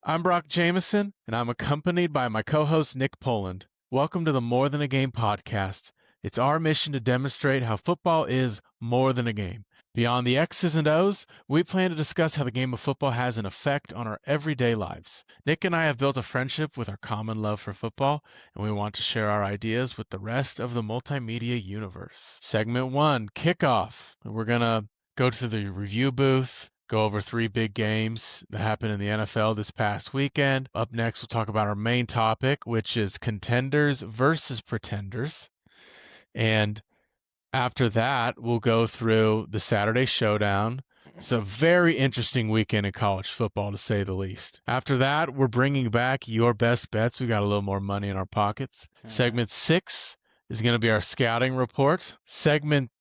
I'm Brock Jameson, and I'm accompanied by my co-host Nick Poland. Welcome to the More Than a Game podcast. It's our mission to demonstrate how football is more than a game. Beyond the X's and O's, we plan to discuss how the game of football has an effect on our everyday lives. Nick and I have built a friendship with our common love for football, and we want to share our ideas with the rest of the multimedia universe. Segment 1, kickoff. We're going to go to the review booth, go over 3 big games that happened in the NFL this past weekend. Up next, we'll talk about our main topic, which is contenders versus pretenders. And after that, we'll go through the Saturday showdown. It's a very interesting weekend in college football, to say the least. After that, we're bringing back your best bets. We got a little more money in our pockets. Segment 6 is going to be our scouting report. Segment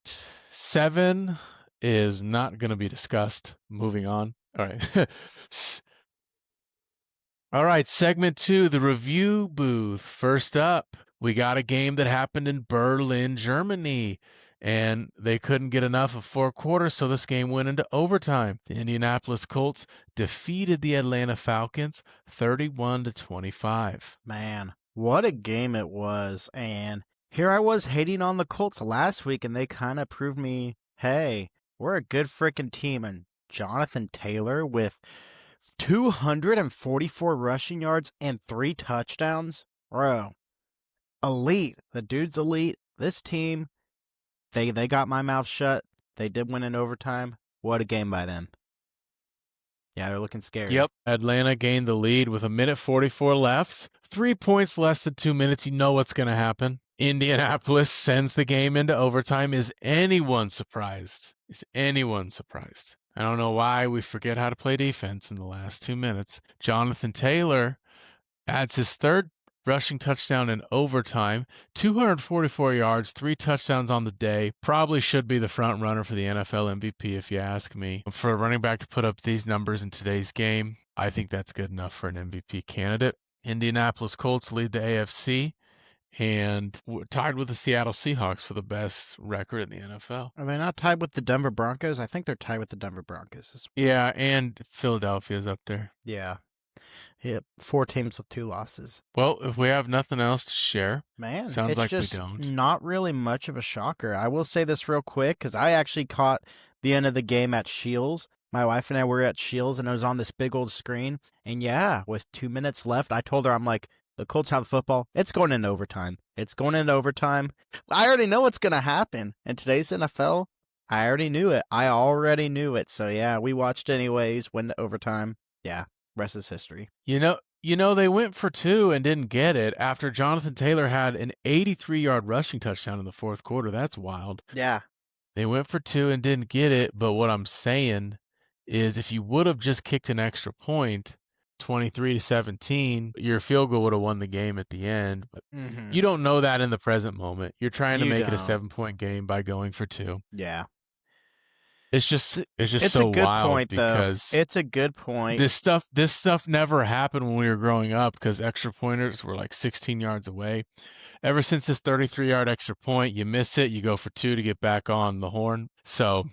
7 is not going to be discussed. Moving on. All right. All right, segment 2, the review booth. First up, we got a game that happened in Berlin, Germany, and they couldn't get enough of 4 quarters, so this game went into overtime. The Indianapolis Colts defeated the Atlanta Falcons 31-25. Man, what a game it was. And here I was hating on the Colts last week, and they kind of proved me, hey, we're a good freaking team. And Jonathan Taylor with 244 rushing yards and 3 touchdowns. Bro, elite. The dude's elite. This team, they got my mouth shut. They did win in overtime. What a game by them. Yeah, they're looking scary. Yep. Atlanta gained the lead with 1:44 left. 3 points less than 2 minutes. You know what's going to happen. Indianapolis sends the game into overtime. Is anyone surprised? Is anyone surprised? I don't know why we forget how to play defense in the last 2 minutes. Jonathan Taylor adds his 3rd rushing touchdown in overtime, 244 yards, 3 touchdowns on the day. Probably should be the front runner for the NFL MVP if you ask me. For a running back to put up these numbers in today's game, I think that's good enough for an MVP candidate. Indianapolis Colts lead the AFC and tied with the Seattle Seahawks for the best record in the NFL. Are they not tied with the Denver Broncos? I think they're tied with the Denver Broncos. Yeah, and Philadelphia's up there. Yeah. Yep, 4 teams with 2 losses. Well, if we have nothing else to share, man, sounds it's like just we don't. Not really much of a shocker. I will say this real quick because I actually caught the end of the game at Shields. My wife and I were at Shields, and it was on this big old screen. And yeah, with 2 minutes left, I told her, I'm like, the Colts have the football. It's going into overtime. It's going into overtime. I already know what's going to happen. In today's NFL, I already knew it. I already knew it. So yeah, we watched anyways, went to overtime. Yeah, rest is history. You know, they went for 2 and didn't get it after Jonathan Taylor had an 83-yard rushing touchdown in the 4th quarter. That's wild. Yeah. They went for 2 and didn't get it, but what I'm saying is if you would have just kicked an extra point, 23-17, your field goal would have won the game at the end. But you don't know that in the present moment. You're trying to make it a 7-point game by going for 2. Yeah. It's just it's so a good wild point, because though. It's a good point. This stuff never happened when we were growing up because extra pointers were like 16 yards away. Ever since this 33-yard extra point, you miss it, you go for 2 to get back on the horn. So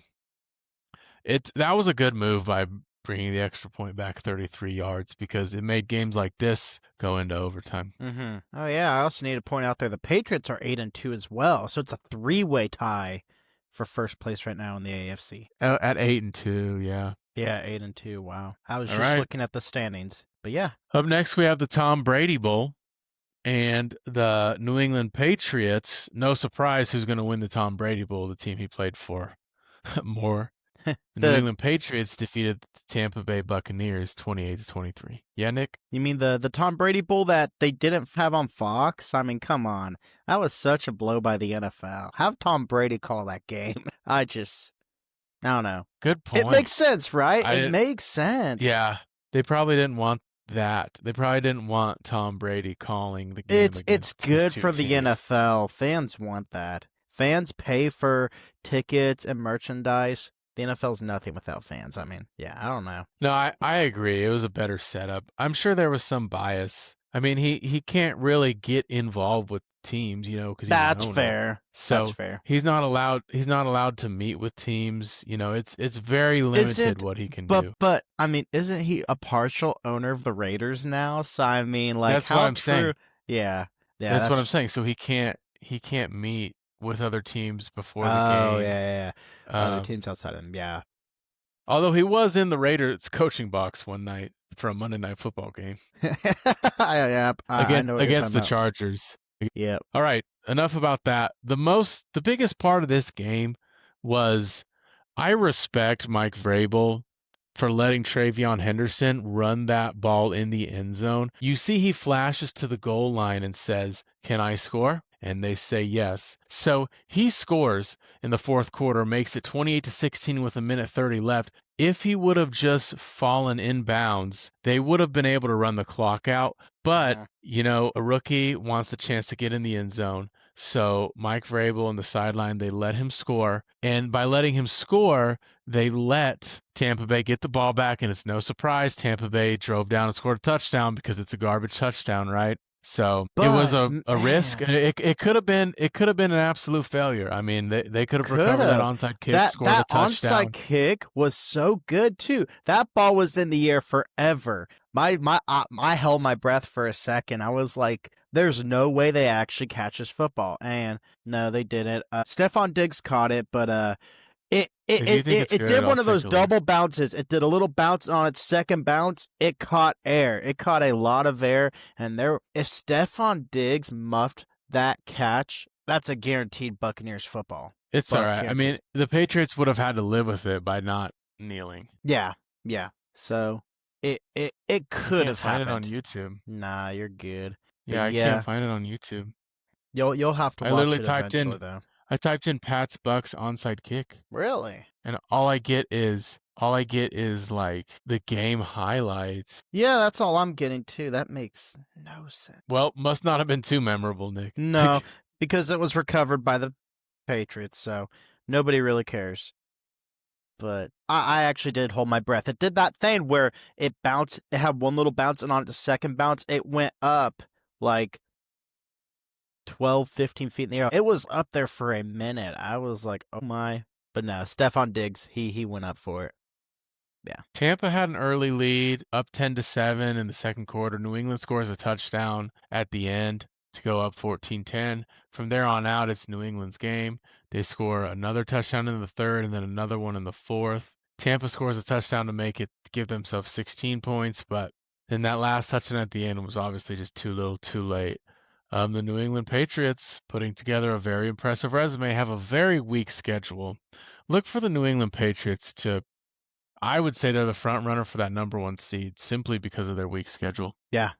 that was a good move by bringing the extra point back 33 yards because it made games like this go into overtime. Oh yeah, I also need to point out there the Patriots are 8-2 as well, so it's a 3-way tie for first place right now in the AFC. At 8-2, yeah. Yeah, 8-2. Wow. I was just looking at the standings, but yeah. Up next, we have the Tom Brady Bowl and the New England Patriots. No surprise who's going to win the Tom Brady Bowl, the team he played for more. The New England Patriots defeated the Tampa Bay Buccaneers 28-23. Yeah, Nick? You mean the Tom Brady Bowl that they didn't have on Fox? I mean, come on. That was such a blow by the NFL. Have Tom Brady call that game. I don't know. Good point. It makes sense, right? It makes sense. Yeah. They probably didn't want that. They probably didn't want Tom Brady calling the game. It's good for the NFL. Fans want that. Fans pay for tickets and merchandise. The NFL's nothing without fans. I mean, yeah, I don't know. No, I agree. It was a better setup. I'm sure there was some bias. I mean, he can't really get involved with teams, because he's an That's owner. fair. That's So fair. he's not allowed to meet with teams. It's very limited Isn't what he can but do. but I mean, isn't he a partial owner of the Raiders now? So I mean, like, That's what how I'm true? saying. Yeah, yeah. That's what I'm That's saying. So he can't meet with other teams before the oh yeah, game. yeah, yeah. Other Um, teams outside of him. Yeah. although he was in the Raiders coaching box one night for a Monday Night Football game Yeah, I know against what you're against talking the about. Chargers. Yep. All right, enough about that. The biggest part of this game was I respect Mike Vrabel for letting Travion Henderson run that ball in the end zone. You see, he flashes to the goal line and says, "Can I score?" And they say yes. So he scores in the fourth quarter, makes it 28-16 with a minute 30 left. If he would have just fallen in bounds, they would have been able to run the clock out. But, Mhm. a rookie wants the chance to get in the end zone. So Mike Vrabel on the sideline, they let him score. And by letting him score, they let Tampa Bay get the ball back, and it's no surprise Tampa Bay drove down and scored a touchdown because it's a garbage touchdown, right? So it was But a risk. man, It could have been an absolute failure. I mean, they could have could recovered that have. onside kick, scored a That onside touchdown. kick was so good too. That ball was in the air forever. I held my breath for a second. I was like, "There's no way they actually catch this football." And no, they didn't. Stephon Diggs caught it, but it it, If you it think it it's it good, did I'll one of take those a look. double bounces. It did a little bounce on its second bounce. It caught air. It caught a lot of air. And if Stephon Diggs muffed that catch, that's a guaranteed Buccaneers football. It's all But right. I guaranteed. mean, the Patriots would have had to live with it by not kneeling. Yeah, yeah. So it I could can't have find it on happened. YouTube. Nah, you're good. But Yeah, I can't yeah, find it on YouTube. you'll have to I watch literally it typed eventually in though. I typed in Pat's Bucks onside kick, Really? and all I get is like the game highlights. Yeah, that's all I'm getting too. That makes no sense. Well, must not have been too memorable, Nick. No, because it was recovered by the Patriots, so nobody really cares. But I actually did hold my breath. It did that thing where it bounced, it had one little bounce, and on the second bounce, it went up like 12, 15 feet in the air. It was up there for a minute. I was like, oh my. But no, Stephon Diggs, he went up for it. Yeah. Tampa had an early lead, up 10-7 in the second quarter. New England scores a touchdown at the end to go up 14-10. From there on out, it's New England's game. They score another touchdown in the third and then another one in the fourth. Tampa scores a touchdown to give themselves 16 points, but then that last touchdown at the end was obviously just too little, too late. The New England Patriots, putting together a very impressive resume, have a very weak schedule. Look for the New England Patriots I would say they're the front runner for that number one seed simply because of their weak schedule. Yeah.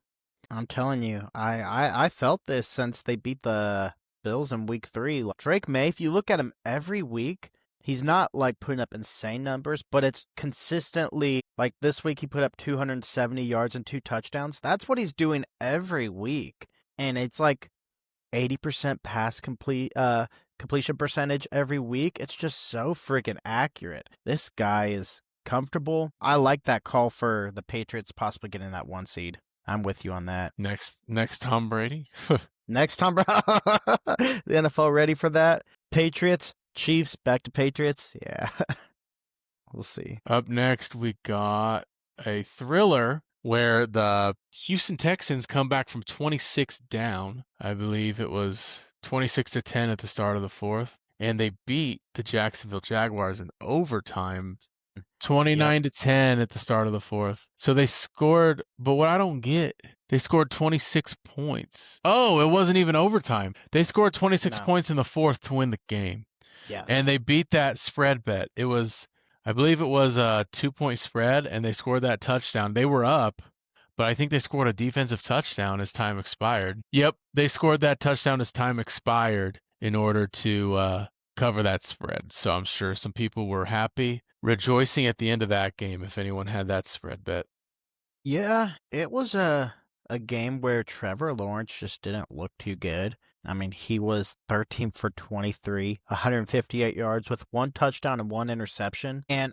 I'm telling you, I felt this since they beat the Bills in week 3. Like, Drake May, if you look at him every week, he's not like putting up insane numbers, but it's consistently like this week he put up 270 yards and 2 touchdowns. That's what he's doing every week. And it's like 80% completion percentage every week. It's just so freaking accurate. This guy is comfortable. I like that call for the Patriots possibly getting that 1 seed. I'm with you on that. Next Tom Brady. Next time, bro. The NFL ready for that? Patriots, Chiefs, back to Patriots. Yeah. We'll see. Up next, we got a thriller where the Houston Texans come back from 26 down. I believe it was 26-10 at the start of the fourth, and they beat the Jacksonville Jaguars in overtime. Yep. 29-10 at the start of the fourth. So they scored, but what I don't get, they scored 26 points. Oh, it wasn't even overtime. They scored 26 No. points in the fourth to win the game. Yes. And they beat that spread bet. I believe it was a 2-point spread, and they scored that touchdown. They were up, but I think they scored a defensive touchdown as time expired. Yep, they scored that touchdown as time expired in order to cover that spread. So I'm sure some people were happy, rejoicing at the end of that game if anyone had that spread bet. Yeah, it was a game where Trevor Lawrence just didn't look too good. I mean, he was 13 for 23, 158 yards with 1 touchdown and 1 interception. And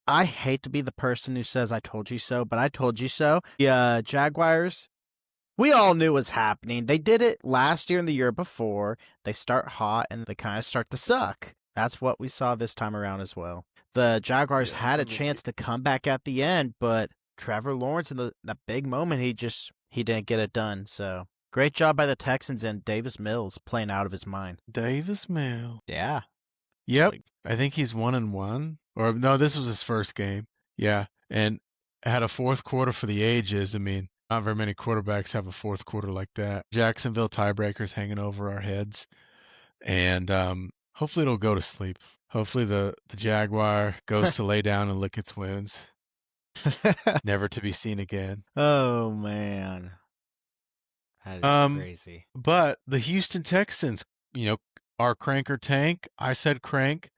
I hate to be the person who says I told you so, but I told you so. The Jaguars, We all knew was happening. They did it last year and the year before. They start hot and they kind of start to suck. That's what we saw this time around as well. The Jaguars Yeah, had I a mean, chance to come back at the end, but Trevor Lawrence in that big moment, he didn't get it done. So great job by the Texans and Davis Mills playing out of his mind. Davis Mill. Yeah. Yep, Like, I think he's 1-1. Or no, this was his first game. Yeah, and had a fourth quarter for the ages. I mean, not very many quarterbacks have a fourth quarter like that. Jacksonville tiebreakers hanging over our heads, and hopefully it'll go to sleep. Hopefully the Jaguar goes to lay down and lick its wounds, never to be seen again. oh man. That is Um, crazy. but the Houston Texans, are crank or tank. I said crank.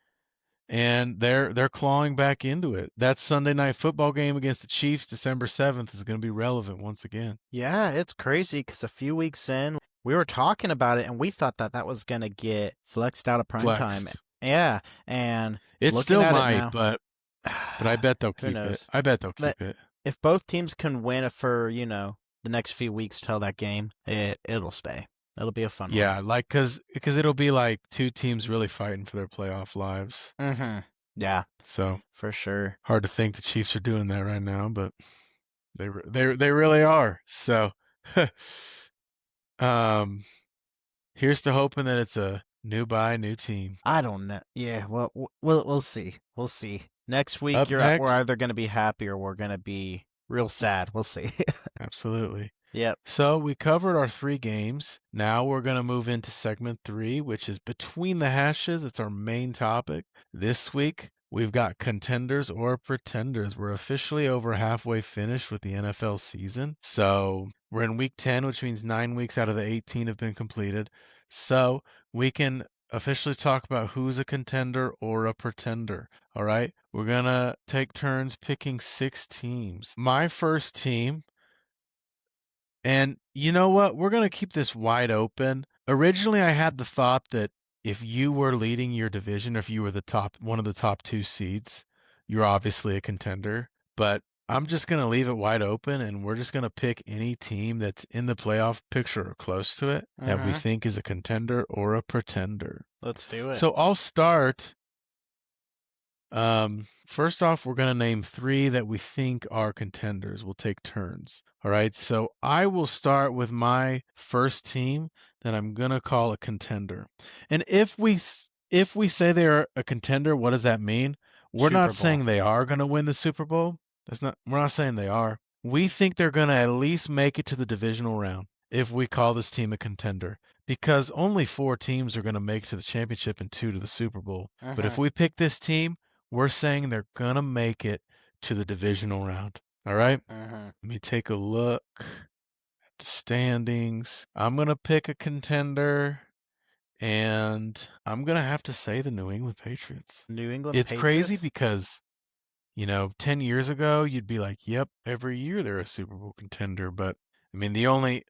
And they're clawing back into it. That Sunday night football game against the Chiefs, December 7th, is going to be relevant once again. Yeah, it's crazy because a few weeks in, we were talking about it and we thought that was going to get flexed out of prime time. Flexed. Yeah, and It looking still at it might, now, but I bet they'll who keep it. knows? I bet they'll That keep it. if both teams can win it for, the next few weeks till that game, it'll stay. It'll be a fun one. Yeah, like because it'll be like two teams really fighting for their playoff lives. Mm-hmm. Yeah, So for sure. hard to think the Chiefs are doing that right now, but they really are. So, um, here's to hoping that it's a new team. I don't know. Yeah, well, we'll see. We'll see. Next week, Up we're next, either going to be happy or we're going to be real sad. We'll see. absolutely. Yep. So we covered our 3 games. Now we're going to move into segment 3, which is Between the Hashes. It's our main topic. This week, we've got Contenders or Pretenders. We're officially over halfway finished with the NFL season. So we're in week 10, which means 9 weeks out of the 18 have been completed. So we can officially talk about who's a contender or a pretender. All right. We're going to take turns picking 6 teams. My first team, and you know what? We're going to keep this wide open. Originally, I had the thought that if you were leading your division, if you were one of the top 2 seeds, you're obviously a contender. But I'm just going to leave it wide open, and we're just going to pick any team that's in the playoff picture or close to it that we Mm-hmm. think is a contender or a pretender. Let's do it. So I'll start. First off, we're going to name 3 that we think are contenders. We'll take turns. All right. So I will start with my first team that I'm going to call a contender. And if we say they're a contender, what does that mean? We're Super not Bowl. saying they are going to win the Super Bowl. We're not saying they are. We think they're going to at least make it to the divisional round if we call this team a contender, because only 4 teams are going to make it to the championship and 2 to the Super Bowl. But if Mm-hmm. we pick this team, we're saying they're going to make it to the divisional round. All right? Mm-hmm. Let me take a look at the standings. I'm going to pick a contender, and I'm going to have to say the New England Patriots. New England It's crazy Patriots. because, 10 years ago, you'd be like, yep, every year they're a Super Bowl contender. But, I mean, the only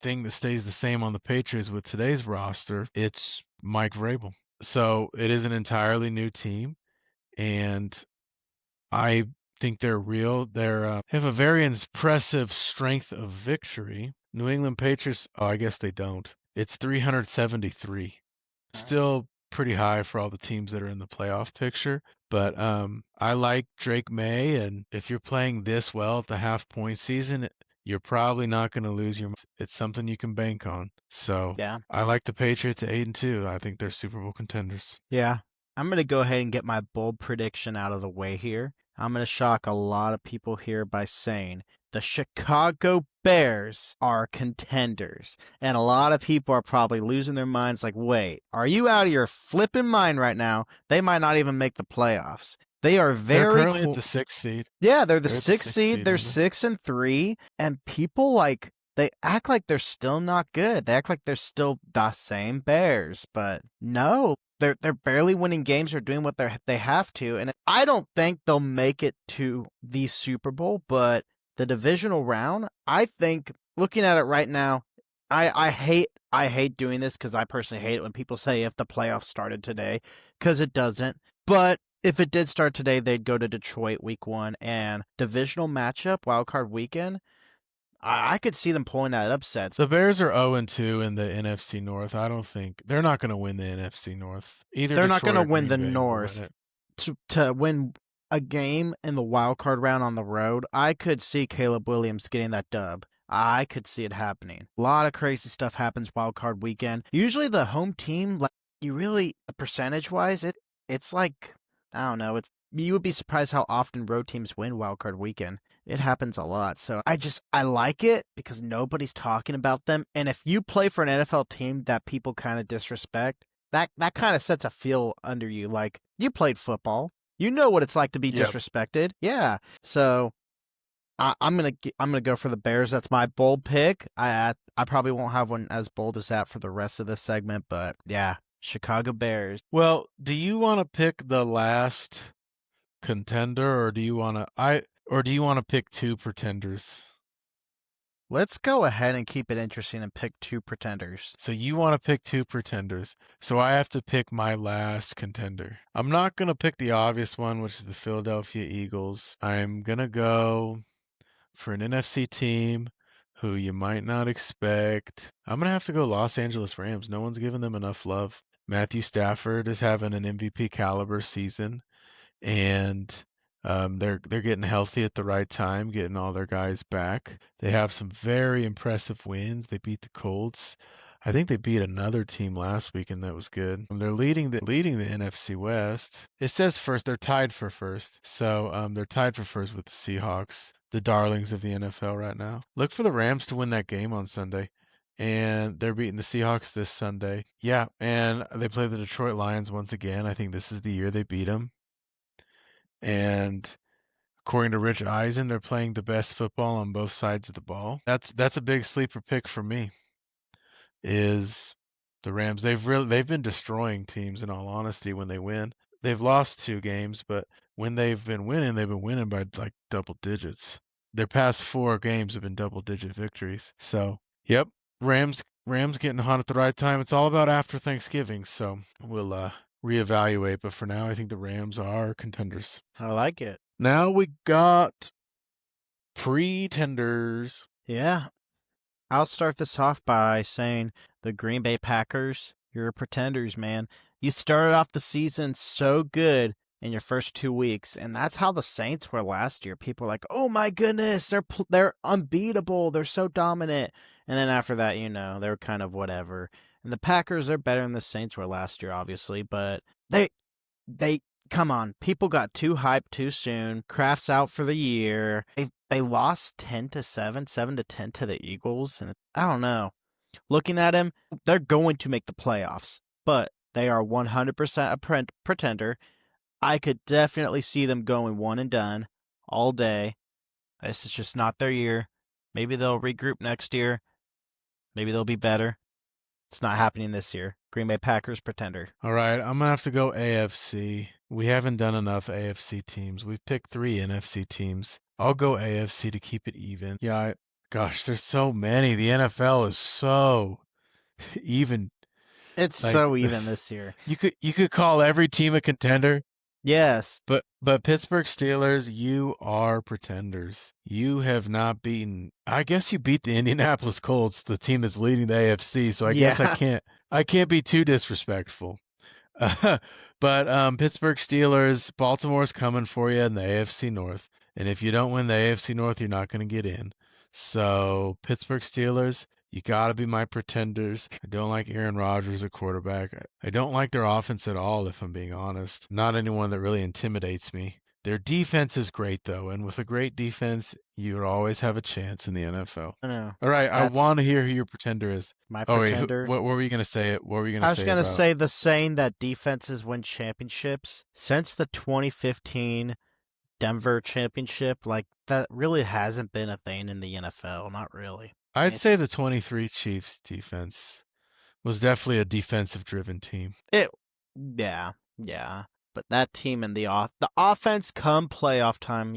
thing that stays the same on the Patriots with today's roster, it's Mike Vrabel. So it is an entirely new team, and I think they're real. They have a very impressive strength of victory. New England Patriots, oh, I guess they don't. It's 373. Still pretty high for all the teams that are in the playoff picture. But I like Drake May, and if you're playing this well at the half-point season, you're probably not going to lose your. It's something you can bank on. So Yeah. I like the Patriots at 8-2. I think they're Super Bowl contenders. Yeah. I'm going to go ahead and get my bold prediction out of the way here. I'm going to shock a lot of people here by saying the Chicago Bears are contenders. And a lot of people are probably losing their minds like, wait, are you out of your flipping mind right now? They might not even make the playoffs. They are They're very currently at cool. the 6th seed. Yeah, they're the They're at the sixth 6th seed. seed, They're aren't they? 6-3, and people they act like they're still not good. They act like they're still the same Bears, but no, they're barely winning games or doing what they have to. And I don't think they'll make it to the Super Bowl, but the divisional round, I think looking at it right now, I hate doing this because I personally hate it when people say if the playoffs started today, because it doesn't. But if it did start today, they'd go to Detroit week 1 and divisional matchup, wildcard weekend. I could see them pulling that upset. The Bears are 0-2 in the NFC North. I don't think they're not going to win the NFC North. Either They're not going Detroit to or win Green the Bay will win North. it. To win a game in the wild card round on the road, I could see Caleb Williams getting that dub. I could see it happening. A lot of crazy stuff happens wild card weekend. Usually the home team, like you really percentage wise, it's like I don't know. It's you would be surprised how often road teams win wild card weekend. It happens a lot. So I like it because nobody's talking about them. And if you play for an NFL team that people kind of disrespect, that kind of sets a feel under you. Like you played football, you know what it's like to be Yep. disrespected. Yeah. So I'm gonna go for the Bears. That's my bold pick. I probably won't have one as bold as that for the rest of this segment, but yeah, Chicago Bears. Well, do you want to pick the last contender, or do you want to pick two pretenders? Let's go ahead and keep it interesting and pick two pretenders. So you want to pick two pretenders. So I have to pick my last contender. I'm not going to pick the obvious one, which is the Philadelphia Eagles. I'm going to go for an NFC team who you might not expect. I'm going to have to go Los Angeles Rams. No one's given them enough love. Matthew Stafford is having an MVP caliber season, and they're getting healthy at the right time, getting all their guys back. They have some very impressive wins. They beat the Colts. I think they beat another team last week, and that was good. They're leading the NFC West. It says first. They're tied for first. So they're tied for first with the Seahawks, the darlings of the NFL right now. Look for the Rams to win that game on Sunday. And they're beating the Seahawks this Sunday. Yeah, and they play the Detroit Lions once again. I think this is the year they beat them. And according to Rich Eisen, they're playing the best football on both sides of the ball. That's a big sleeper pick for me. Is the Rams? They've been destroying teams in all honesty when they win. They've lost 2 games, but when they've been winning by like double digits. Their past 4 games have been double digit victories. So, yep, Rams getting hot at the right time. It's all about after Thanksgiving, so we'll reevaluate. But for now, I think the Rams are contenders. I like it. Now we got pretenders. Yeah. I'll start this off by saying the Green Bay Packers, you're pretenders, man. You started off the season so good in your first 2 weeks, and that's how the Saints were last year. People were like, "Oh my goodness, they're unbeatable. They're so dominant." And then after that, they were kind of whatever. And the Packers are better than the Saints were last year, obviously, but they come on. People got too hyped too soon. Kraft's out for the year. They lost 10-7, 7-10 to the Eagles, and I don't know. Looking at him, they're going to make the playoffs, but they are 100% a pretender. I could definitely see them going one and done all day. This is just not their year. Maybe they'll regroup next year. Maybe they'll be better. It's not happening this year. Green Bay Packers pretender. All right, I'm gonna have to go AFC. We haven't done enough AFC teams. We've picked 3 NFC teams. I'll go AFC to keep it even. Yeah, gosh, there's so many. The NFL is so even. It's Like so even this year. you could call every team a contender. Yes. But Pittsburgh Steelers, you are pretenders. You have not beaten. I guess you beat the Indianapolis Colts, the team that's leading the AFC. So I guess I can't be too disrespectful. But Pittsburgh Steelers, Baltimore's coming for you in the AFC North. And if you don't win the AFC North, you're not going to get in. So Pittsburgh Steelers, you got to be my pretenders. I don't like Aaron Rodgers at quarterback. I don't like their offense at all, if I'm being honest. Not anyone that really intimidates me. Their defense is great, though, and with a great defense, you always have a chance in the NFL. I know. All right, I want to hear who your pretender is. My Oh, wait, pretender. what were you going to say? What were you going to say? I was going to about? say the saying that defenses win championships. Since the 2015 Denver championship, like that really hasn't been a thing in the NFL. Not really. I'd say the 23 Chiefs defense was definitely a defensive-driven team. Yeah. But that team and the offense come playoff time,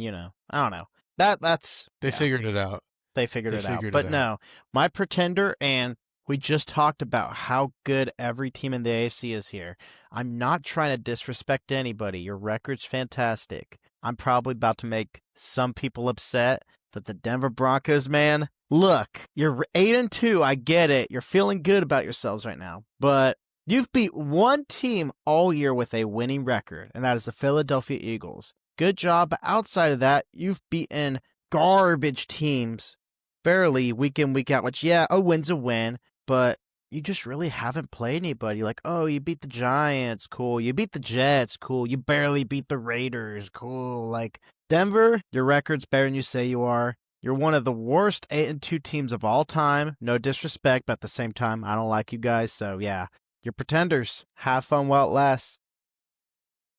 I don't know. That's They figured it out. They figured it out. But no, my pretender, and we just talked about how good every team in the AFC is here. I'm not trying to disrespect anybody. Your record's fantastic. I'm probably about to make some people upset, but the Denver Broncos, man, Look, you're 8-2. I get it. You're feeling good about yourselves right now, but you've beat one team all year with a winning record, and that is the Philadelphia Eagles. Good job. But outside of that, you've beaten garbage teams fairly week in, week out, which, yeah, a win's a win, but you just really haven't played anybody. Like, oh, you beat the Giants, cool. You beat the Jets, cool. You barely beat the Raiders, cool. Like, Denver, your record's better than you say you are. You're one of the worst 8-2 teams of all time. No disrespect, but at the same time, I don't like you guys. So, yeah, you're pretenders. Have fun while it lasts.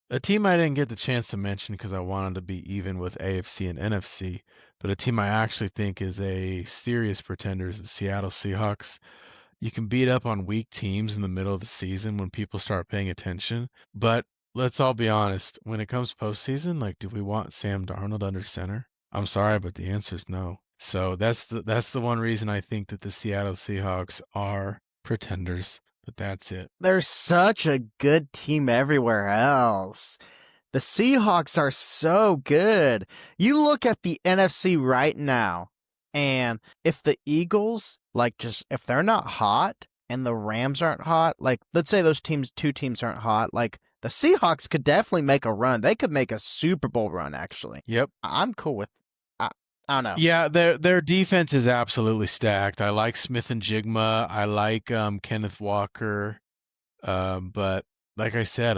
A team I didn't get the chance to mention because I wanted to be even with AFC and NFC, but a team I actually think is a serious pretender is the Seattle Seahawks. You can beat up on weak teams in the middle of the season when people start paying attention, but let's all be honest. When it comes postseason, like, do we want Sam Darnold under center? I'm sorry, but the answer is no. So that's the one reason I think that the Seattle Seahawks are pretenders, but that's it. There's such a good team everywhere else. The Seahawks are so good. You look at the NFC right now, and if the Eagles, like, just if they're not hot and the Rams aren't hot, like, let's say those two teams aren't hot, like, the Seahawks could definitely make a run. They could make a Super Bowl run, actually. Yep. I'm cool with. I don't know. Yeah, their defense is absolutely stacked. I like Smith and Jigma. I like Kenneth Walker. But like I said,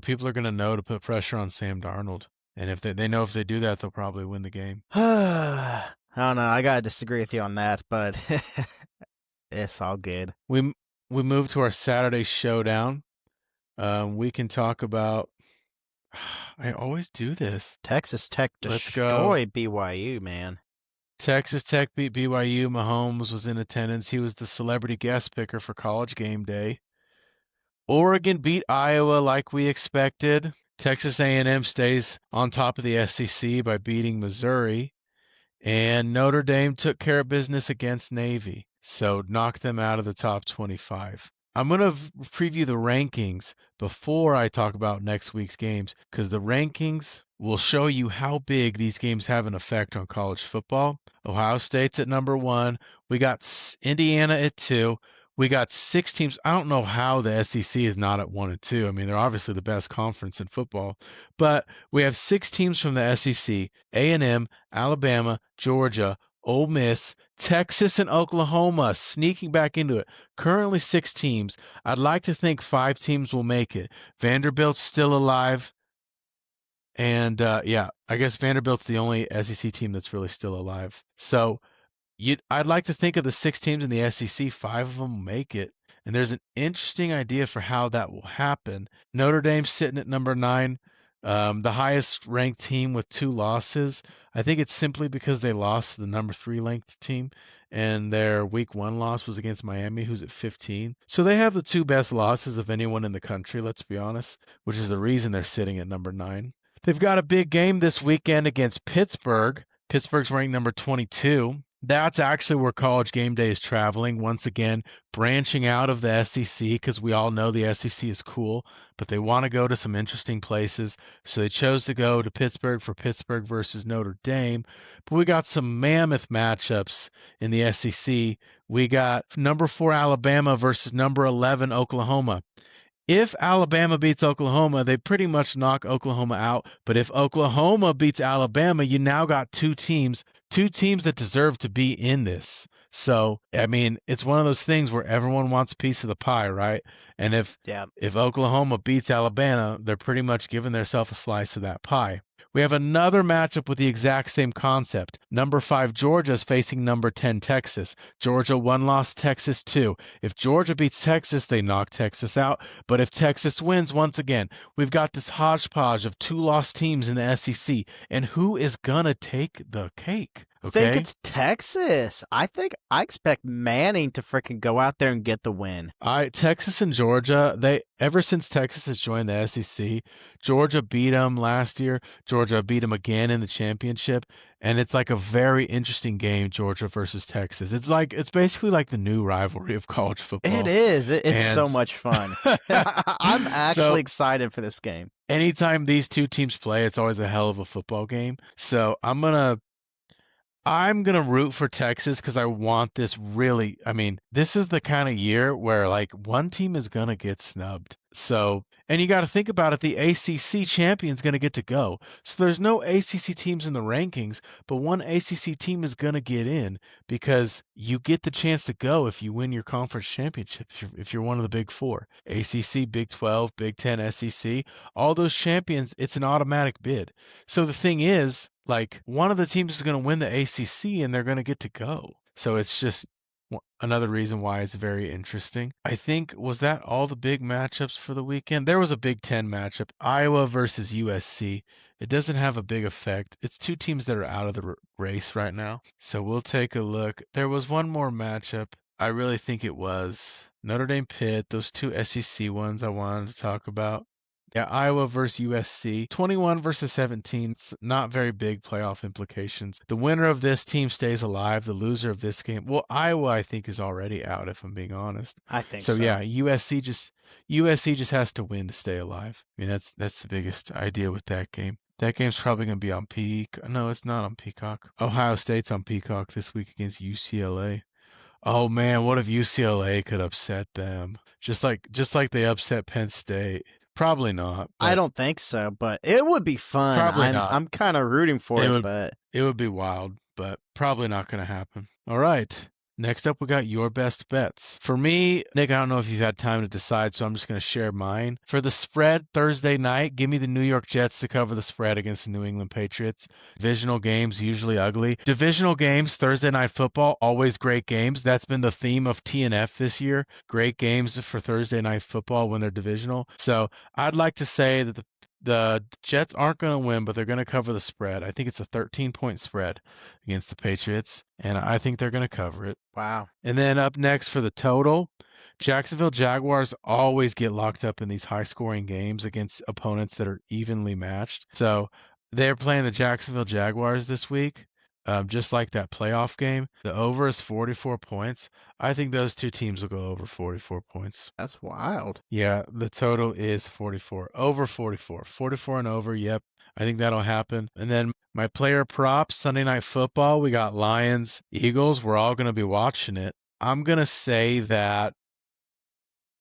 people are going to know to put pressure on Sam Darnold. And if they know if they do that, they'll probably win the game. I don't know. I got to disagree with you on that, but it's all good. We move to our Saturday showdown. We can talk about I always do this. Texas Tech destroyed BYU, man. Texas Tech beat BYU. Mahomes was in attendance. He was the celebrity guest picker for College Game Day. Oregon beat Iowa like we expected. Texas A&M stays on top of the SEC by beating Missouri. And Notre Dame took care of business against Navy, so knocked them out of the top 25. I'm going to preview the rankings before I talk about next week's games because the rankings will show you how big these games have an effect on college football. Ohio State's at number 1. We got Indiana at 2. We got 6 teams. I don't know how the SEC is not at 1 and 2. I mean, they're obviously the best conference in football. But we have 6 teams from the SEC, A&M, Alabama, Georgia, Ole Miss, Texas, and Oklahoma sneaking back into it. Currently 6 teams. I'd like to think 5 teams will make it. Vanderbilt's still alive. And, I guess Vanderbilt's the only SEC team that's really still alive. So I'd like to think of the 6 teams in the SEC, 5 of them will make it. And there's an interesting idea for how that will happen. Notre Dame's sitting at number 9, the highest ranked team with 2 losses. I think it's simply because they lost to the number 3 ranked team, and their week 1 loss was against Miami, who's at 15. So they have the 2 best losses of anyone in the country, let's be honest, which is the reason they're sitting at number 9. They've got a big game this weekend against Pittsburgh. Pittsburgh's ranked number 22. That's actually where College Game Day is traveling, once again, branching out of the SEC because we all know the SEC is cool, but they want to go to some interesting places, so they chose to go to Pittsburgh for Pittsburgh versus Notre Dame. But we got some mammoth matchups in the SEC. We got number 4 Alabama versus number 11 Oklahoma. If Alabama beats Oklahoma, they pretty much knock Oklahoma out. But if Oklahoma beats Alabama, you now got 2 teams that deserve to be in this. So, I mean, it's one of those things where everyone wants a piece of the pie, right? And if Oklahoma beats Alabama, they're pretty much giving themselves a slice of that pie. We have another matchup with the exact same concept. Number 5 Georgia is facing number 10 Texas. Georgia 1 loss, Texas 2. If Georgia beats Texas, they knock Texas out. But if Texas wins, once again, we've got this hodgepodge of 2 lost teams in the SEC. And who is going to take the cake? Okay? I think it's Texas. I expect Manning to freaking go out there and get the win. Texas and Georgia, ever since Texas has joined the SEC, Georgia beat them last year. Georgia beat them again in the championship, and it's like a very interesting game, Georgia versus Texas. It's basically like the new rivalry of college football. It is. It's so much fun. I'm actually excited for this game. Anytime these 2 teams play, it's always a hell of a football game. So I'm going to root for Texas because I want this really. I mean, this is the kind of year where like one team is going to get snubbed. So, and you got to think about it, the ACC champion's going to get to go. So there's no ACC teams in the rankings, but one ACC team is going to get in because you get the chance to go if you win your conference championship. If you're one of the big four, ACC, Big 12, Big 10, SEC, all those champions, it's an automatic bid. So the thing is, like, one of the teams is going to win the ACC and they're going to get to go. So it's just another reason why it's very interesting. I think, was that all the big matchups for the weekend? There was a Big 10 matchup, Iowa versus USC. It doesn't have a big effect. It's two teams that are out of the race right now. So we'll take a look. There was one more matchup. I really think it was Notre Dame Pitt, those two SEC ones I wanted to talk about. Yeah, Iowa versus USC, 21 versus 17. It's not very big playoff implications. The winner of this team stays alive. The loser of this game, well, Iowa I think is already out if I'm being honest. I think So so. yeah, USC just has to win to stay alive. I mean that's the biggest idea with that game. That game's probably going to be on Peacock. No, it's not on Peacock. Ohio State's on Peacock this week against UCLA. Oh man, what if UCLA could upset them? Just like they upset Penn State. Probably not, I but don't think so, but it would be fun. probably I'm not. I'm kind of rooting for It it, would but it would be wild, but probably not going to happen. All right. Next up, we got your best bets. For me, Nick, I don't know if you've had time to decide, so I'm just going to share mine. For the spread Thursday night, give me the New York Jets to cover the spread against the New England Patriots. Divisional games, usually ugly. Divisional games, Thursday night football, always great games. That's been the theme of TNF this year. Great games for Thursday night football when they're divisional. So I'd like to say that the Jets aren't going to win, but they're going to cover the spread. I think it's a 13-point spread against the Patriots, and I think they're going to cover it. wow. And then up next for the total, Jacksonville Jaguars always get locked up in these high-scoring games against opponents that are evenly matched. So they're playing the Jacksonville Jaguars this week, just like that playoff game. The over is 44 points. I think those two teams will go over 44 points. That's wild. Yeah, the total is 44. Over 44. 44 and over, yep. I think that'll happen. And then my player props, Sunday Night Football, we got Lions, Eagles. We're all going to be watching it. I'm going to say that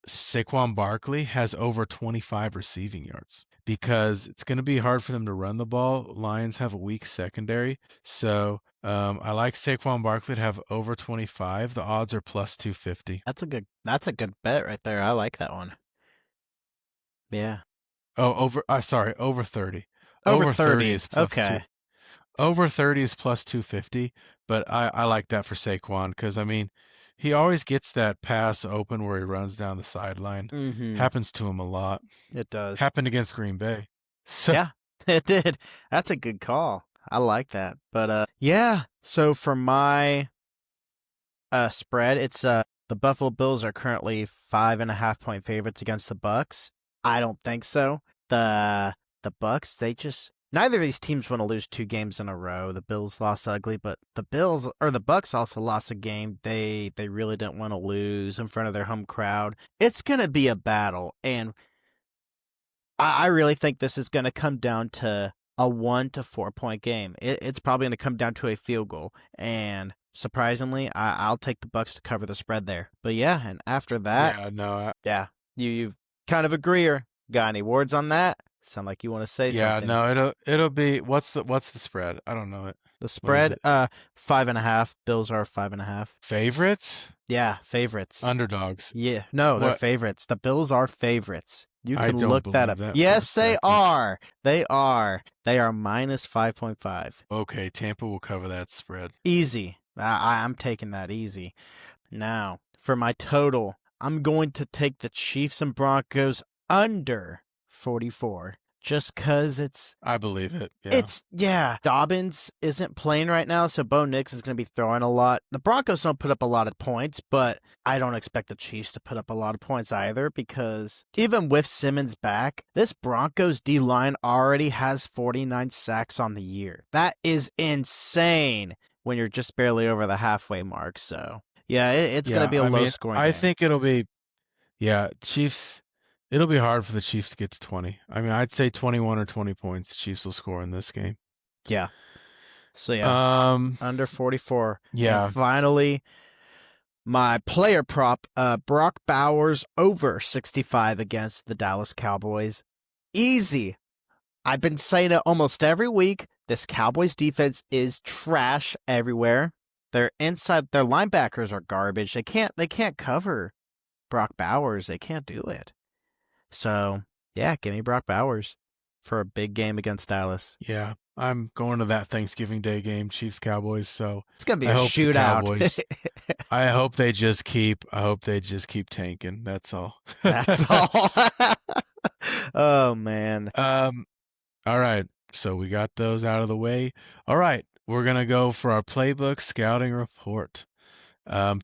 Saquon Barkley has over 25 receiving yards because it's going to be hard for them to run the ball. Lions have a weak secondary. So I like Saquon Barkley to have over 25. The odds are plus 250. That's a good bet right there. I like that one. Yeah. Oh, sorry, over 30. Over Over 30 30. is plus two. Okay. Over 30 is plus 250, but I like that for Saquon because, I mean, he always gets that pass open where he runs down the sideline. Mhm. Happens to him a lot. It does. Happened against Green Bay. So, Yeah, it did. That's a good call. I like that. But yeah. So for my spread, it's the Buffalo Bills are currently 5.5-point favorites against the Bucks. I don't think so. The Bucks, neither of these teams want to lose 2 games in a row. The Bills lost ugly, but the Bucks also lost a game they really didn't want to lose in front of their home crowd. It's gonna be a battle, and I really think this is gonna come down to a 1 to 4 point game. It's probably gonna come down to a field goal, and surprisingly, I'll take the Bucks to cover the spread there. But yeah, and after that, yeah, no, yeah, you kind of agree or got any words on that? Sound like you want to say yeah, something. no, it'll be, what's the spread? I don't know it. The What is spread, it? 5.5. Bills are 5.5. Favorites? Yeah, favorites. Underdogs. Yeah, no, they're What? favorites. The Bills are favorites. You I can don't look that believe up. that for a Yes, they second. are. They are. They are minus 5.5. Okay, Tampa will cover that spread. Easy. I'm taking that easy. Now, for my total, I'm going to take the Chiefs and Broncos under 44. Just because I believe it. Yeah. Dobbins isn't playing right now, so Bo Nix is going to be throwing a lot. The Broncos don't put up a lot of points, but I don't expect the Chiefs to put up a lot of points either because even with Simmons back, this Broncos D-line already has 49 sacks on the year. That is insane when you're just barely over the halfway mark, so yeah, it's going to be a low-scoring game. I think it'll be, Chiefs. It'll be hard for the Chiefs to get to 20. I mean, I'd say 21 or 20 points the Chiefs will score in this game. Yeah. So yeah, under 44. And Yeah. finally, my player prop, Brock Bowers over 65 against the Dallas Cowboys. Easy. I've been saying it almost every week. This Cowboys defense is trash everywhere. Their linebackers are garbage. They can't cover Brock Bowers. They can't do it. So, yeah, give me Brock Bowers for a big game against Dallas. Yeah. I'm going to that Thanksgiving Day game, Chiefs Cowboys, so It's going to be I a hope the shootout. Cowboys I hope they just keep tanking. That's all. That's all. Oh, man. All right. So we got those out of the way. All right. We're going to go for our playbook scouting report.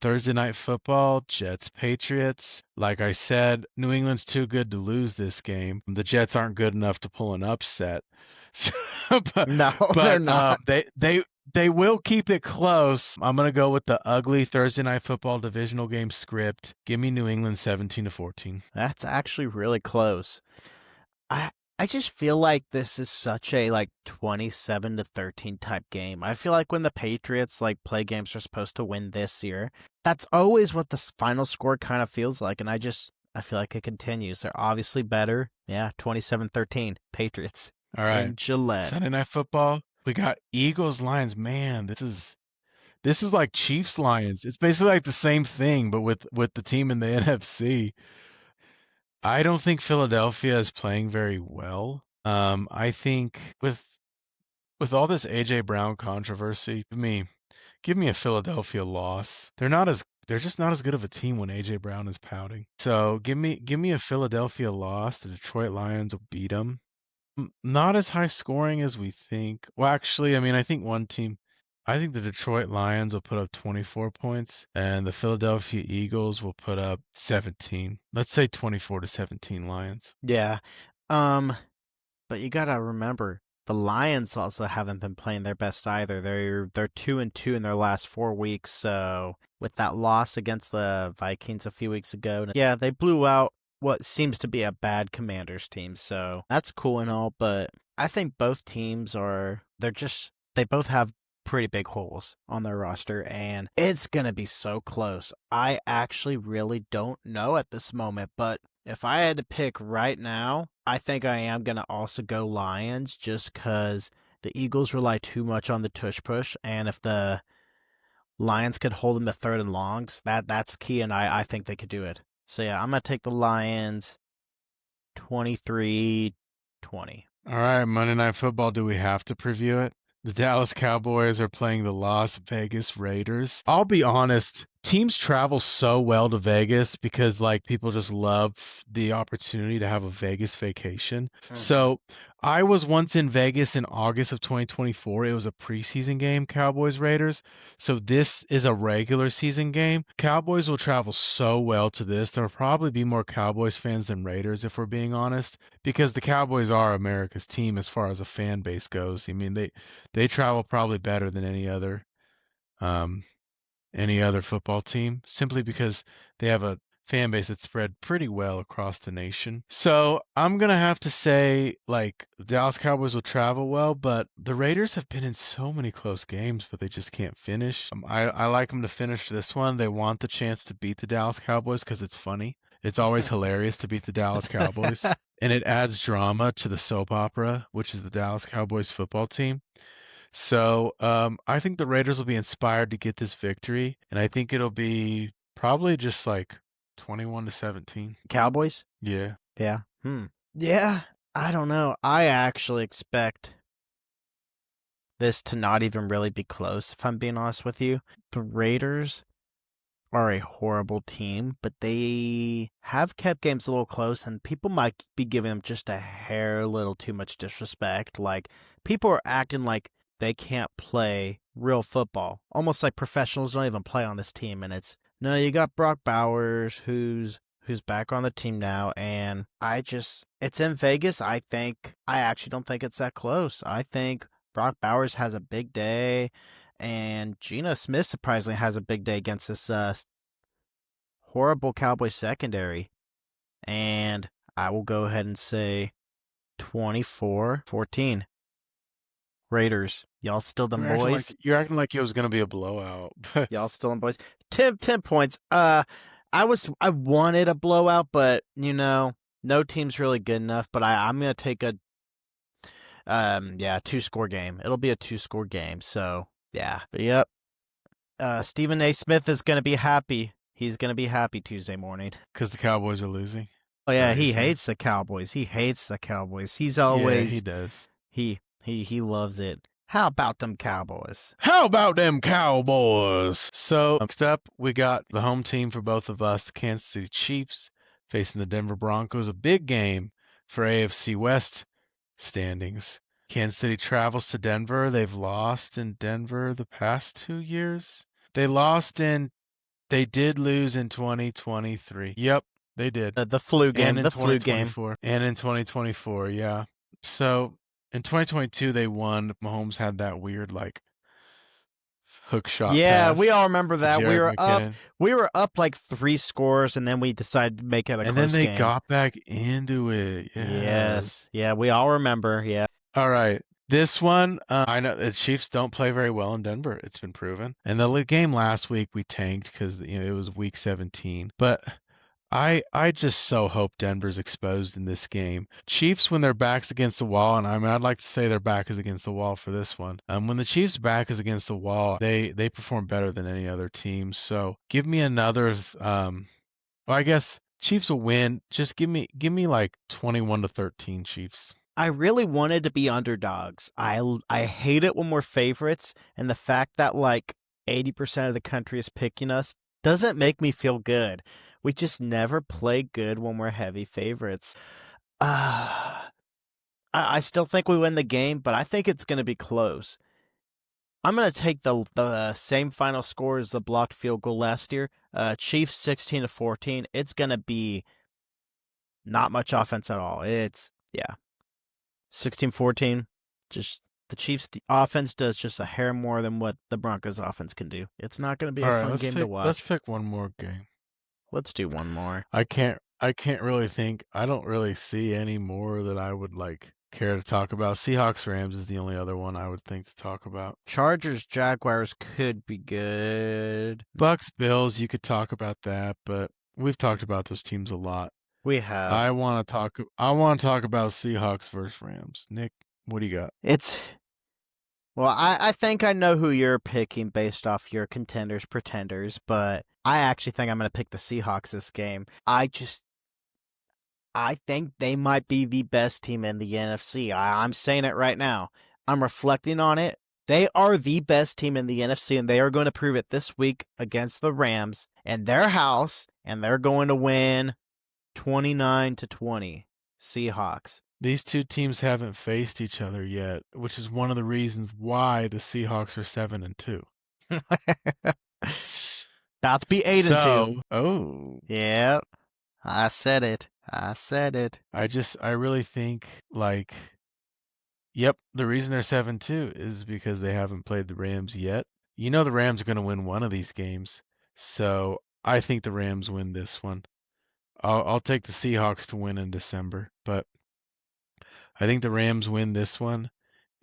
Thursday night football, Jets, Patriots. Like I said, New England's too good to lose this game. The Jets aren't good enough to pull an upset. So, but No, they're but not. they will keep it close. I'm gonna go with the ugly Thursday night football divisional game script. Give me New England 17-14. That's actually really close. I I just feel like this is such a 27-13 type game. I feel like when the Patriots play games are supposed to win this year, that's always what the final score kind of feels like, and I feel like it continues. They're obviously better. Yeah, 27-13 Patriots All right. in Gillette. Sunday night football. We got Eagles Lions. Man, this is like Chiefs Lions. It's basically like the same thing, but with the team in the NFC. I don't think Philadelphia is playing very well. I think with all this AJ Brown controversy, give me a Philadelphia loss. They're just not as good of a team when AJ Brown is pouting. So give me a Philadelphia loss. The Detroit Lions will beat them. Not as high scoring as we think. Well, actually, I mean, I think the Detroit Lions will put up 24 points and the Philadelphia Eagles will put up 17. Let's say 24-17 Lions. Yeah. But you gotta remember, the Lions also haven't been playing their best either. They're 2-2 in their last 4 weeks. So with that loss against the Vikings a few weeks ago, yeah, they blew out what seems to be a bad Commanders team. So that's cool and all, but I think both teams they both have pretty big holes on their roster, and it's gonna be so close. I actually really don't know at this moment, but if I had to pick right now, I think I am going to also go Lions just because the Eagles rely too much on the tush push. And if the Lions could hold them to third and longs, that's key. And I think they could do it. So yeah, I'm going to take the Lions 23-20. All right, Monday Night Football, do we have to preview it? The Dallas Cowboys are playing the Las Vegas Raiders. I'll be honest, teams travel so well to Vegas because people just love the opportunity to have a Vegas vacation. So I was once in Vegas in August of 2024. It was a preseason game, Cowboys Raiders. So this is a regular season game. Cowboys will travel so well to this. There'll probably be more Cowboys fans than Raiders, if we're being honest, because the Cowboys are America's team as far as a fan base goes. I mean, they travel probably better than um, any other football team simply because they have a fan base that's spread pretty well across the nation. So I'm gonna have to say the Dallas Cowboys will travel well, but the Raiders have been in so many close games, but they just can't finish. I like them to finish this one. They want the chance to beat the Dallas Cowboys because it's funny. It's always hilarious to beat the Dallas Cowboys, and it adds drama to the soap opera, which is the Dallas Cowboys football team. So I think the Raiders will be inspired to get this victory, and I think it'll be probably just 21-17. Cowboys? Yeah. Yeah. Yeah, I don't know. I actually expect this to not even really be close, if I'm being honest with you. The Raiders are a horrible team, but they have kept games a little close, and people might be giving them just a hair little too much disrespect. People are acting like they can't play real football, almost like professionals don't even play on this team. And no, you got Brock Bowers, who's back on the team now, and it's in Vegas. I actually don't think it's that close. I think Brock Bowers has a big day, and Geno Smith surprisingly has a big day against this horrible Cowboys secondary. And I will go ahead and say 24-14. Raiders. Y'all still them boys? You're acting like it was gonna be a blowout. Y'all still them boys? 10 points. I wanted a blowout, but no team's really good enough. But I'm gonna take a 2-score game. It'll be a 2-score game. So yeah, yep. Stephen A. Smith is gonna be happy. He's gonna be happy Tuesday morning. Because the Cowboys are losing. Oh yeah, he hates the Cowboys. He's Yeah, always he does. He loves it. How about them Cowboys? How about them Cowboys? So next up, we got the home team for both of us, the Kansas City Chiefs, facing the Denver Broncos. A big game for AFC West standings. Kansas City travels to Denver. They've lost in Denver the past 2 years. They did lose in 2023. Yep, they did. The flu game. And in The flu game. 2024. And in 2024, yeah. So in 2022, they won. Mahomes had that weird, hook shot pass. We all remember that. McKinnon. We were up like 3 scores, and then we decided to make it a close game. And then they got back into it. Yes. Yeah, we all remember. Yeah. All right. This one, I know the Chiefs don't play very well in Denver. It's been proven. And the game last week, we tanked because it was week 17. But I just so hope Denver's exposed in this game. Chiefs, when their back's against the wall, and I'd like to say their back is against the wall for this one. When the Chiefs' back is against the wall, they perform better than any other team. So give me another. I guess Chiefs will win. Just give me 21-13 Chiefs. I really wanted to be underdogs. I hate it when we're favorites, and the fact that 80% of the country is picking us doesn't make me feel good. We just never play good when we're heavy favorites. I still think we win the game, but I think it's going to be close. I'm going to take the same final score as the blocked field goal last year. Chiefs 16-14. It's going to be not much offense at all. 16-14. Just the Chiefs' offense does just a hair more than what the Broncos' offense can do. It's not going to be a fun game to watch. Let's pick one more game. Let's do one more. I can't really think. I don't really see any more that I would care to talk about. Seahawks Rams is the only other one I would think to talk about. Chargers Jaguars could be good. Bucks Bills, you could talk about that, but we've talked about those teams a lot. We have. I want to talk about Seahawks versus Rams. Nick, what do you got? Well, I think I know who you're picking based off your contenders, pretenders, but I actually think I'm going to pick the Seahawks this game. I think they might be the best team in the NFC. I'm saying it right now. I'm reflecting on it. They are the best team in the NFC, and they are going to prove it this week against the Rams in their house, and they're going to win 29-20. Seahawks. These two teams haven't faced each other yet, which is one of the reasons why the Seahawks are 7-2. About to be 8-2. Oh. Yep. I said it. I really think yep, the reason they're 7-2 is because they haven't played the Rams yet. You know the Rams are going to win one of these games. So I think the Rams win this one. I'll take the Seahawks to win in December, but I think the Rams win this one,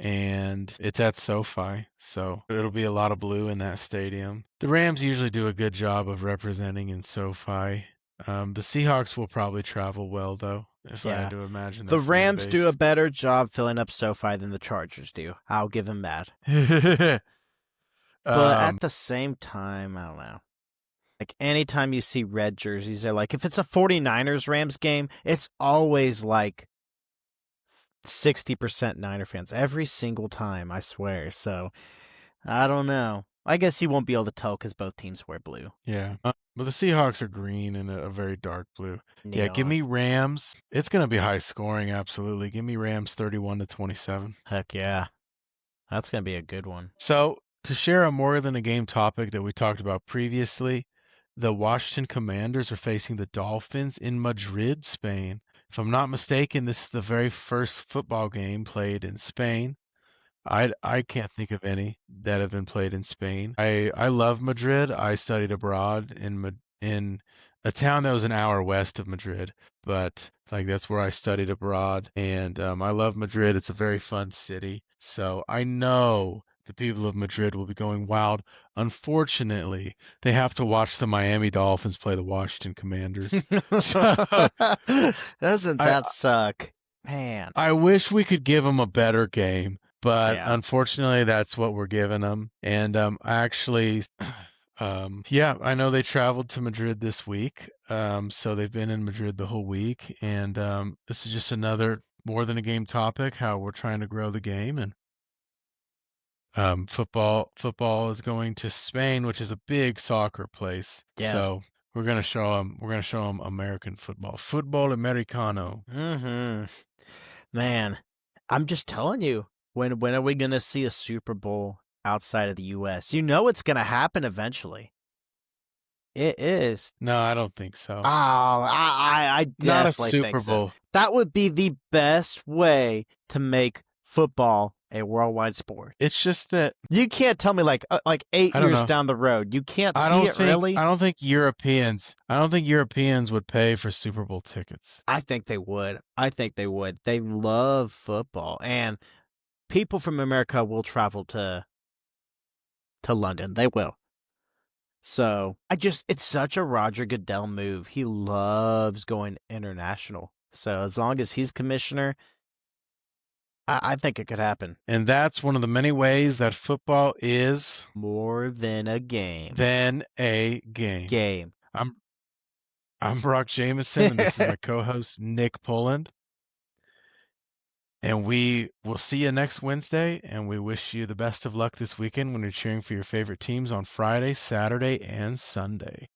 and it's at SoFi, so it'll be a lot of blue in that stadium. The Rams usually do a good job of representing in SoFi. The Seahawks will probably travel well, though, if I had to imagine. The Rams do a better job filling up SoFi than the Chargers do. I'll give them that. But at the same time, I don't know. Anytime you see red jerseys, they're if it's a 49ers Rams game, it's always 60% Niner fans every single time, I swear. So, I don't know. I guess you won't be able to tell because both teams wear blue. Yeah, but the Seahawks are green and a very dark blue. Neon. Yeah, give me Rams. It's going to be high scoring, absolutely. Give me Rams 31-27. Heck yeah. That's going to be a good one. So, to share a more than a game topic that we talked about previously, the Washington Commanders are facing the Dolphins in Madrid, Spain. If I'm not mistaken, this is the very first football game played in Spain. I can't think of any that have been played in Spain. I love Madrid. I studied abroad in a town that was an hour west of Madrid, but like that's where I studied abroad, and I love Madrid. It's a very fun city, so I know the people of Madrid will be going wild. Unfortunately, they have to watch the Miami Dolphins play the Washington Commanders. So Doesn't I that suck? Man. I wish we could give them a better game, but Yeah. unfortunately, that's what we're giving them. And I actually, yeah, I know they traveled to Madrid this week. So they've been in Madrid the whole week, and this is just another more than a game topic. How we're trying to grow the game, and football is going to Spain, which is a big soccer place. Yes. So we're gonna show them American football americano. Mm-hmm. Man, I'm just telling you, when are we gonna see a Super Bowl outside of the US? You know it's gonna happen eventually. It is. No, I don't think Oh, so. I Not a definitely think Super so. Bowl. That would be the best way to make football a worldwide sport. It's just that You can't tell me like 8 I don't years know. down the road. You can't I see don't it think really. I don't think Europeans would pay for Super Bowl tickets. I think they would. I think they would. They love football, and people from America will travel to London. They will. So it's such a Roger Goodell move. He loves going international. So as long as he's commissioner, I think it could happen. And that's one of the many ways that football is More than a game. game. I'm Brock Jameson, and this is my co-host Nick Poland. And we will see you next Wednesday, and we wish you the best of luck this weekend when you're cheering for your favorite teams on Friday, Saturday, and Sunday.